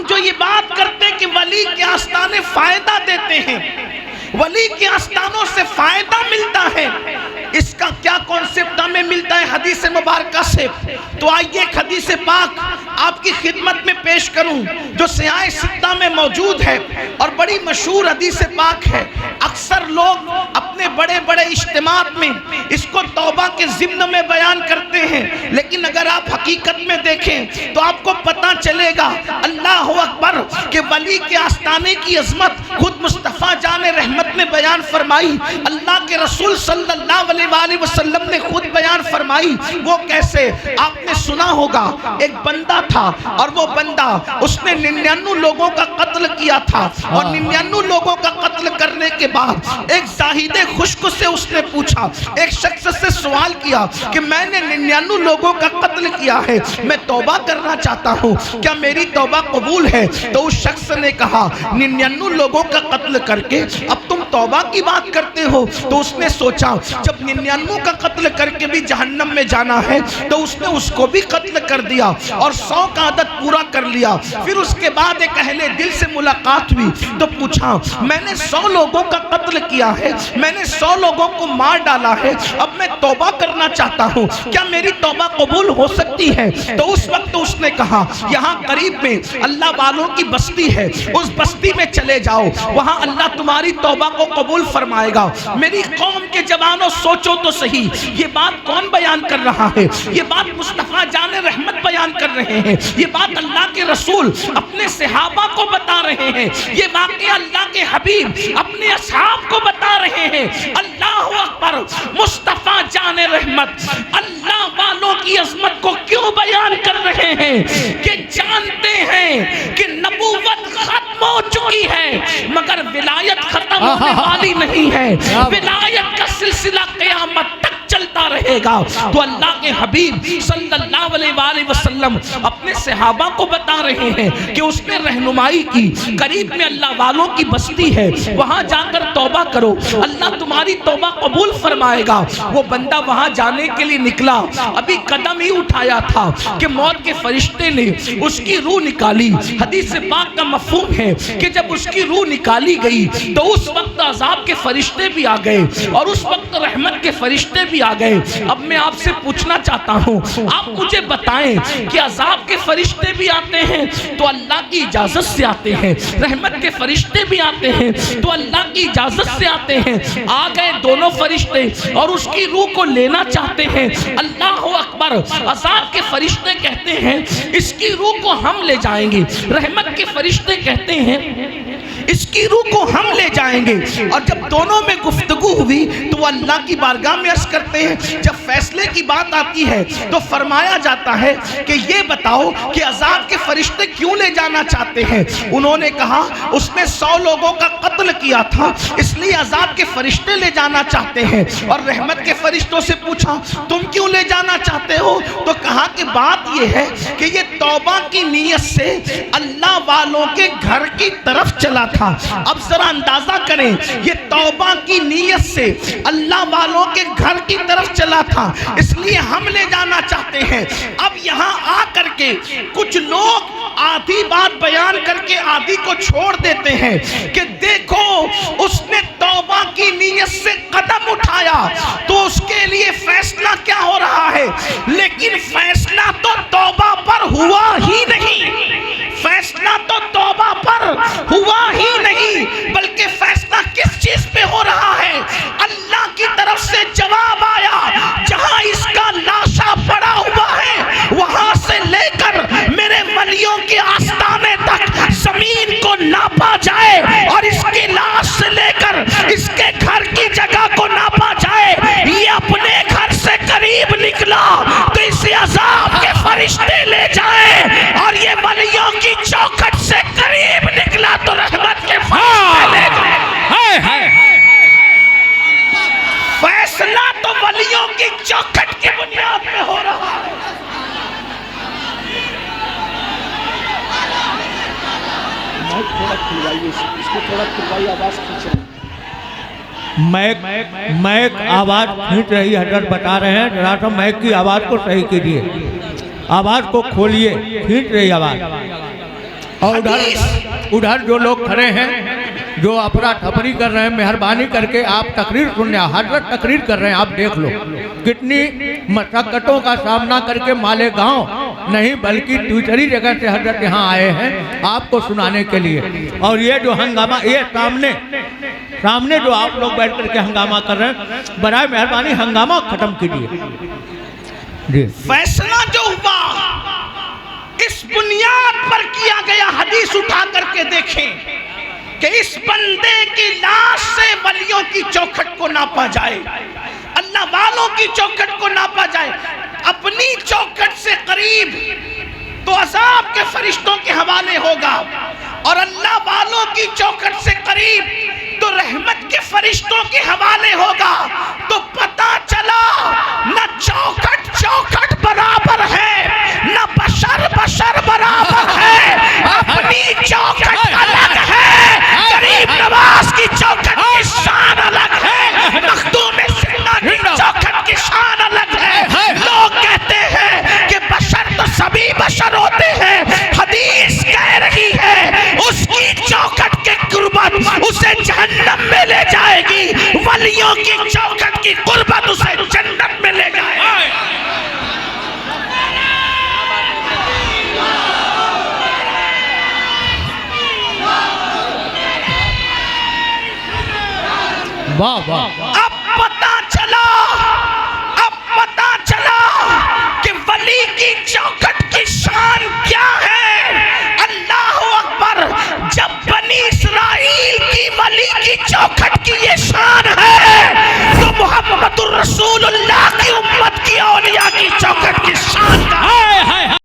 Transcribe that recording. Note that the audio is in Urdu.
جو یہ بات کرتے کہ ولی کے آستانے فائدہ دیتے ہیں، ولی کے آستانوں سے فائدہ ملتا ہے، اس کا کیا کانسیپٹ ہمیں ملتا ہے حدیث مبارکہ سے؟ تو آئیے ایک حدیث پاک آپ کی خدمت میں پیش کروں جو سیاہ ستہ میں موجود ہے اور بڑی مشہور حدیث پاک ہے۔ اکثر لوگ اپنے بڑے بڑے اجتماعات میں اس کو توبہ کے ضمن میں بیان کرتے ہیں، لیکن اگر آپ حقیقت میں دیکھیں تو آپ کو پتہ چلے گا اللہ اکبر کہ ولی کے آستانے کی عظمت خود مصطفیٰ جان رحمت نے بیان فرمائی، اللہ کے رسول صلی اللہ علیہ وآلہ وسلم نے خود بیان فرمائی۔ وہ کیسے؟ آپ نے سنا ہوگا ایک بندہ تھا اور وہ بندہ اس نے 99 لوگوں کا قتل کیا تھا، اور 99 لوگوں کا قتل کرنے کے بعد ایک زاہد خشک سے اس نے پوچھا، ایک شخص سے سوال کیا کہ میں نے 99 لوگوں کا قتل کیا ہے، میں توبہ کرنا چاہتا ہوں، کیا میری توبہ قبول ہے؟ تو اس شخص نے کہا 99 لوگوں کا قتل کر کے اب تم توبہ کی بات کرتے ہو؟ تو اس نے سوچا جب 99 کا قتل کر کے بھی جہنم میں جانا ہے تو اس نے اس کو بھی قتل کر دیا اور 100 کا عدد پورا کر لیا۔ پھر اس کے بعد ایک اہل دل سے ملاقات ہوئی تو پوچھا میں نے 100 لوگوں کا قتل کیا ہے، میں نے 100 لوگوں کو مار ڈالا ہے، اب میں توبہ کرنا چاہتا ہوں، کیا میری توبہ قبول ہو سکتی ہے؟ تو اس وقت اس نے کہا یہاں قریب میں اللہ والوں کی بستی ہے، اس بستی میں چلے جاؤ، وہاں اللہ تمہاری توبہ کو قبول فرمائے گا۔ میری قوم کے جوانوں سوچو تو صحیح، یہ بات کون بیان کر رہا ہے؟ یہ بات مصطفیٰ جان رحمت بیان کر رہے ہیں، یہ بات اللہ کے رسول اپنے صحابہ کو بتا رہے ہیں، یہ واقعہ اللہ کے حبیب اپنے اصحاب کو بتا رہے ہیں۔ اللہ اکبر! مصطفیٰ جان رحمت اللہ والوں کی عظمت کو کیوں بیان کر رہے ہیں؟ کہ جانتے ہیں کہ نبوت ختم ہو چکی ہے مگر ولایت ختم ہونے والی نہیں ہے، ولایت کا سلسلہ قیامت تک چلتا رہے گا۔ تو اللہ کے حبیب صلی اللہ علیہ وآلہ وسلم اپنے صحابہ کو بتا رہے ہیں کہ اس نے رہنمائی کی، قریب میں اللہ والوں کی بستی ہے، وہاں جا کر توبہ کرو، اللہ تمہاری توبہ قبول فرمائے گا۔ وہ بندہ وہاں جانے کے لیے نکلا، ابھی قدم ہی اٹھایا تھا کہ موت کے فرشتے نے اس کی روح نکالی۔ حدیث پاک کا مفہوم ہے کہ جب اس کی روح نکالی گئی تو اس وقت عذاب کے فرشتے بھی آ گئے اور اس وقت رحمت کے فرشتے بھی آ گئے۔ اب میں آپ سے پوچھنا چاہتا ہوں، آپ مجھے بتائیں کہ عذاب کے فرشتے بھی آتے ہیں تو اللہ کی اجازت سے آتے ہیں، رحمت کے فرشتے بھی آتے ہیں تو اللہ کی اجازت سے آتے ہیں۔ آ گئے دونوں فرشتے اور اس کی روح کو لینا چاہتے ہیں۔ اللہ اکبر! عذاب کے فرشتے کہتے ہیں اس کی روح کو ہم لے جائیں گے، رحمت کے فرشتے کہتے ہیں اس کی روح کو ہم لے جائیں گے۔ اور جب دونوں میں گفتگو ہوئی تو وہ اللہ کی بارگاہ میں عرض کرتے ہیں، جب فیصلے کی بات آتی ہے تو فرمایا جاتا ہے کہ یہ بتاؤ کہ عذاب کے فرشتے کیوں لے جانا چاہتے ہیں؟ انہوں نے کہا اس نے 100 لوگوں کا قتل کیا تھا اس لیے عذاب کے فرشتے لے جانا چاہتے ہیں۔ اور رحمت کے فرشتوں سے پوچھا تم کیوں لے جانا چاہتے ہو؟ تو کہا کہ بات یہ ہے کہ یہ توبہ کی نیت سے اللہ والوں کے گھر کی طرف چلا تھا۔ اب ذرا اندازہ کریں، یہ توبہ کی نیت سے اللہ والوں کے گھر کی طرف چلا تھا اس لیے ہم لے جانا چاہتے ہیں۔ اب یہاں آ کر کے کچھ لوگ آدھی بات بیان کر کے آدھی کو چھوڑ دیتے ہیں کہ دیکھو اس نے توبہ کی نیت سے قدم اٹھایا تو اس کے لیے فیصلہ کیا ہو رہا ہے، لیکن فیصلہ تو توبہ پر ہوا ہی نہیں، فیصلہ تو توبہ پر ہوا ہی نہیں، بلکہ فیصلہ کس چیز پہ ہو رہا ہے؟ اللہ کی طرف سے جواب آیا جہاں اس کا لاشا پڑا ہوا ہے وہاں سے لے کر میرے ولیوں کے آستانے تک زمین کو ناپا جائے اور اس کی لاش سے لے کر اس کے گھر کی جگہ کو ناپا جائے، یہ اپنے گھر سے قریب نکلا تو اسے عذاب کے فرشتے لے جائیں اور یہ ولیوں کی چوکھٹ سے قریب نکلا تو رحمت کے فرشتے لے جائیں۔ فیصلہ تو ولیوں کی چوکھٹ کی بنیاد پہ ہو رہا ہے۔ تھوڑا کھلوائیے، اس کو تھوڑا کھلوائیے، آواز کھینچیں۔ میک آواز کھینچ رہی حضرت بتا رہے ہیں، ذرا سا میک کی آواز کو صحیح کیجیے، آواز کو کھولیے، کھینچ رہی آواز۔ اور حدیث ادھر جو لوگ کھڑے ہیں جو افرا تفری کر رہے ہیں، مہربانی کر کے آپ تقریر سننے، حضرت تقریر کر رہے ہیں، آپ دیکھ لو کتنی مشقتوں کا سامنا کر کے مالے گاؤں نہیں بلکہ دوسری جگہ سے حضرت یہاں آئے ہیں آپ کو سنانے کے لیے۔ اور یہ جو ہنگامہ، یہ سامنے جو آپ لوگ بیٹھ کر کے ہنگامہ کر رہے ہیں، برائے مہربانی ہنگامہ ختم کیجیے۔ جی فیصلہ جو ہوا اس بنیاد پر کیا گیا، حدیث اٹھا کر کے دیکھیں کہ اس بندے کی لاش سے ولیوں کی چوکھٹ کو ناپا جائے، اللہ والوں کی چوکھٹ کو ناپا جائے۔ اپنی چوکھٹ سے قریب تو عذاب کے فرشتوں کے حوالے ہوگا، اور اللہ والوں کی چوکھٹ سے قریب تو رحمت کے فرشتوں کے حوالے ہوگا۔ تو پتہ چلا نہ چوکھٹ برابر ہے، نہ بشر برابر ہے، اپنی چوکھٹ الگ ہے، غریب نواز کی چوکھٹ کی شان الگ ہے، مخدوم سنہ کی چوکھٹ کی شان الگ ہے۔ لوگ کہتے ہیں کہ بشر تو سبھی بشر ہوتے ہیں، حدیث کہہ رہی ہے اس کی چوکھٹ کے قربت اسے جہنم میں لے جائے گی، ولیوں کی چوکھٹ کی قربت اسے جنت میں لے جائے گی۔ واہ واہ